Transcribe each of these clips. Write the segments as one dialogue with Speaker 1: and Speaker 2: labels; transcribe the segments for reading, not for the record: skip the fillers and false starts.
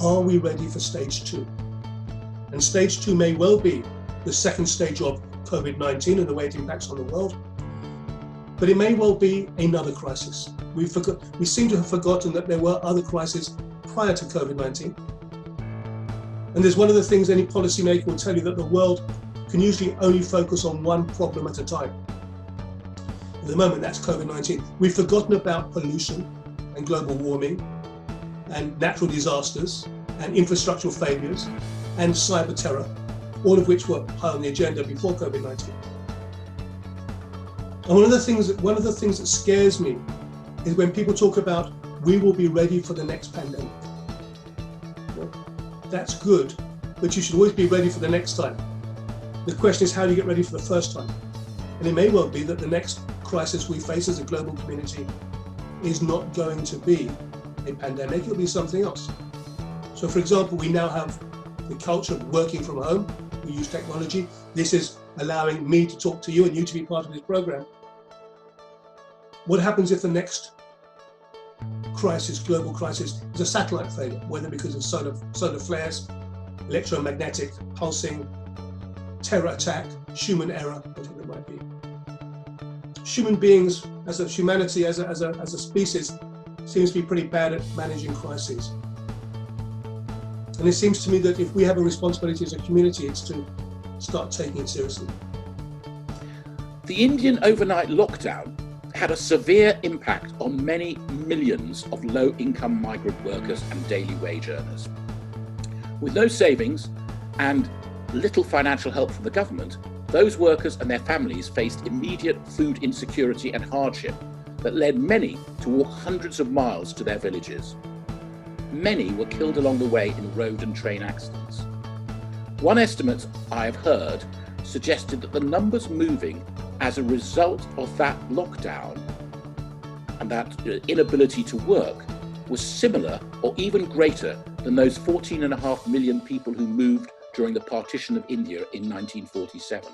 Speaker 1: are we ready for stage 2? And stage 2 may well be the second stage of COVID-19 and the way it impacts on the world, but it may well be another crisis. We seem to have forgotten that there were other crises prior to COVID-19. And there's one of the things any policymaker will tell you, that the world can usually only focus on one problem at a time. At the moment, that's COVID-19. We've forgotten about pollution and global warming and natural disasters and infrastructural failures and cyber terror, all of which were high on the agenda before COVID-19. And one of the things that scares me is when people talk about, we will be ready for the next pandemic. Well, that's good, but you should always be ready for the next time. The question is, how do you get ready for the first time? And it may well be that the next crisis we face as a global community is not going to be a pandemic, it'll be something else. So for example, we now have the culture of working from home. We use technology. This is allowing me to talk to you and you to be part of this program. What happens if the next crisis, global crisis, is a satellite failure, whether because of solar flares, electromagnetic pulsing, terror attack, human error, whatever it might be. Human beings, humanity as a species, seems to be pretty bad at managing crises. And it seems to me that if we have a responsibility as a community, it's to start taking it seriously.
Speaker 2: The Indian overnight lockdown had a severe impact on many millions of low-income migrant workers and daily wage earners. With no savings and little financial help from the government, those workers and their families faced immediate food insecurity and hardship that led many to walk hundreds of miles to their villages. Many were killed along the way in road and train accidents. One estimate I have heard suggested that the numbers moving as a result of that lockdown and that inability to work was similar or even greater than those 14.5 million people who moved during the partition of India in 1947.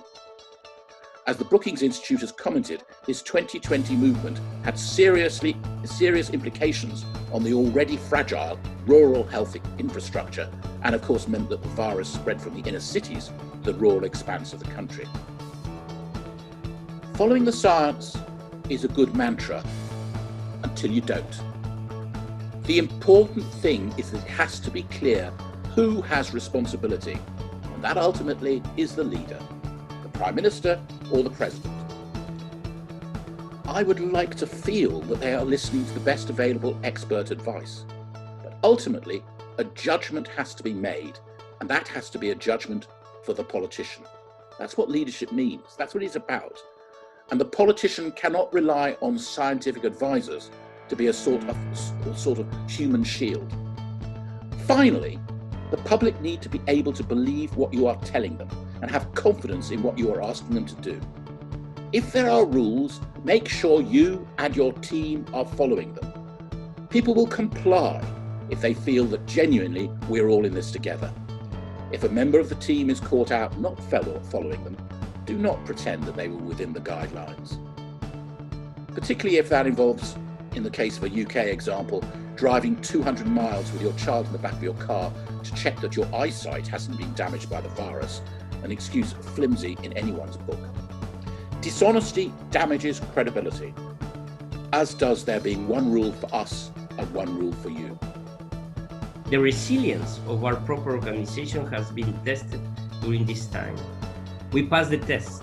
Speaker 2: As the Brookings Institute has commented, this 2020 movement had serious implications on the already fragile rural health infrastructure, and of course meant that the virus spread from the inner cities to the rural expanse of the country. Following the science is a good mantra until you don't. The important thing is that it has to be clear who has responsibility, and that ultimately is the leader, the Prime Minister or the President. I would like to feel that they are listening to the best available expert advice, but ultimately a judgment has to be made, and that has to be a judgment for the politician. That's what leadership means. That's what it's about. And the politician cannot rely on scientific advisors to be a sort of human shield. Finally, the public need to be able to believe what you are telling them and have confidence in what you are asking them to do. If there are rules, make sure you and your team are following them. People will comply if they feel that genuinely we're all in this together. If a member of the team is caught out not following them, do not pretend that they were within the guidelines. Particularly if that involves, in the case of a UK example, driving 200 miles with your child in the back of your car to check that your eyesight hasn't been damaged by the virus, an excuse flimsy in anyone's book. Dishonesty damages credibility, as does there being one rule for us and one rule for you.
Speaker 3: The resilience of our proper organization has been tested during this time. We passed the test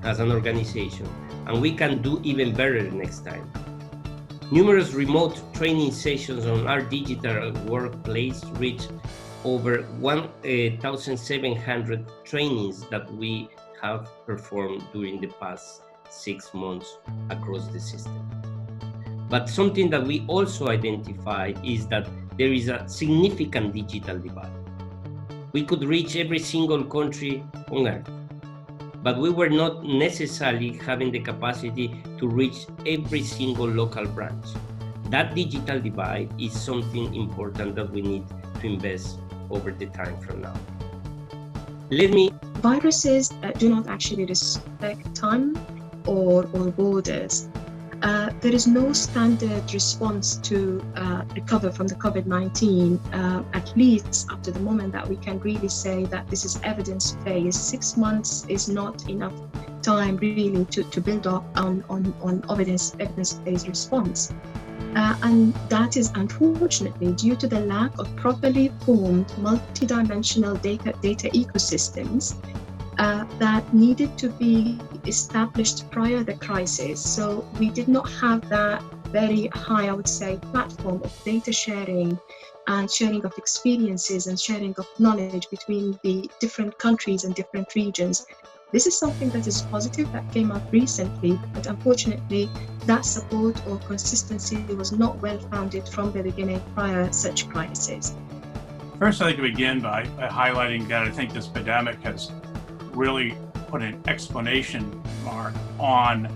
Speaker 3: as an organization, and we can do even better next time. Numerous remote training sessions on our digital workplace reached over 1,700 trainings that we have performed during the past 6 months across the system. But something that we also identified is that there is a significant digital divide. We could reach every single country on Earth, but we were not necessarily having the capacity to reach every single local branch. That digital divide is something important that we need to invest over the time from now.
Speaker 4: Viruses do not actually respect time or borders. there is no standard response to recover from the COVID-19, at least up to the moment that we can really say that this is evidence-based. 6 months is not enough time really to build up on evidence-based response. And that is unfortunately due to the lack of properly formed multidimensional data ecosystems that needed to be established prior to the crisis. So we did not have that very high, I would say, platform of data sharing and sharing of experiences and sharing of knowledge between the different countries and different regions. This is something that is positive that came up recently, but unfortunately, that support or consistency was not well founded from the beginning prior to such crises.
Speaker 5: First, I'd like to begin by highlighting that I think this pandemic has really put an exclamation mark on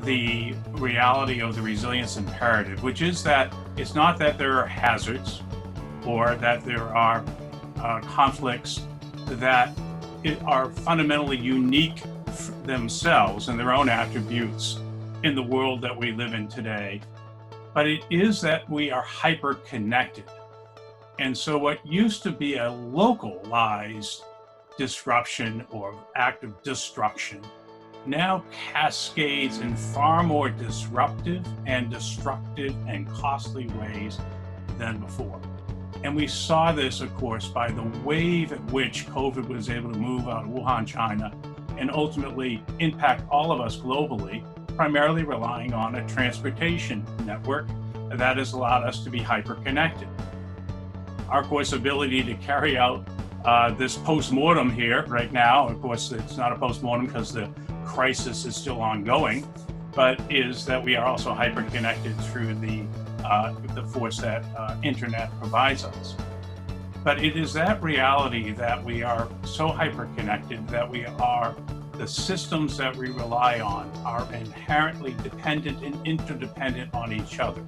Speaker 5: the reality of the resilience imperative, which is that it's not that there are hazards or that there are conflicts that are fundamentally unique themselves and their own attributes in the world that we live in today, but it is that we are hyper-connected. And so what used to be a localized disruption or act of destruction now cascades in far more disruptive and destructive and costly ways than before. And we saw this, of course, by the wave at which COVID was able to move out of Wuhan, China, and ultimately impact all of us globally, primarily relying on a transportation network that has allowed us to be hyper-connected. Our, of course, ability to carry out this post-mortem here right now, of course, it's not a post-mortem because the crisis is still ongoing, but is that we are also hyper-connected through the force that internet provides us. But it is that reality that we are so hyper-connected that the systems that we rely on are inherently dependent and interdependent on each other.